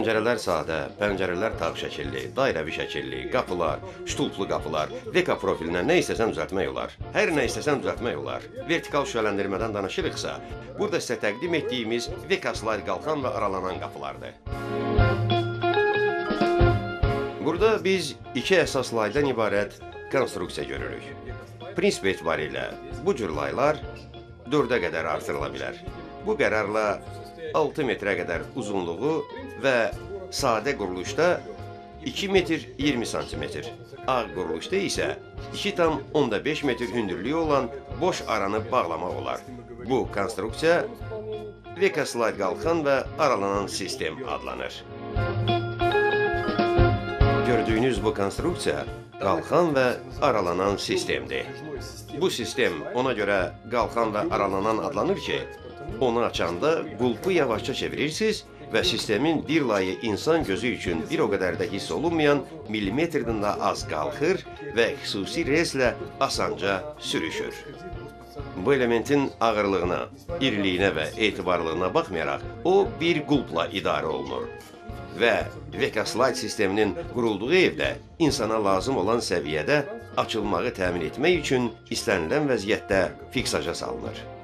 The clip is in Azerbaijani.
Pəncərələr sadə, pəncərələr tağ şəkilli, dairəvi şəkilli, qapılar, ştulplu qapılar, Veka profilinə nə istəsən düzəltmək olar. Hər nə istəsən düzəltmək olar. Vertikal şüşələndirmədən danışırıqsa, burada sizə təqdim etdiyimiz Veka Slide qalxan və aralanan qapılardır. Burada biz iki əsas laydan ibarət konstruksiya görürük. Prinsip etibarilə bu cür laylar 4-ə qədər artırıla bilər. Bu qərarla 6 metrə qədər uzunluğu və sadə quruluşda 2 metr 20 santimetr, ağ quruluşda isə 2,5 metr hündürlüyü olan boş aranı bağlamaq olar. Bu konstruksiya Veka Slide qalxan və aralanan sistem adlanır. Gördüyünüz bu konstruksiya qalxan və aralanan sistemdir. Bu sistem ona görə qalxan və aralanan adlanır ki, onu açanda qulpu yavaşça çevirirsiniz və sistemin bir layı insan gözü üçün bir o qədər də hiss olunmayan milimetrdən də az qalxır və xüsusi rezlə asanca sürüşür. Bu elementin ağırlığına, iriliyinə və etibarlılığına baxmayaraq, o bir qulpla idarə olunur. Və Veka Slide sisteminin qurulduğu evdə insana lazım olan səviyyədə açılmağı təmin etmək üçün istənilən vəziyyətdə fiksaja salınır.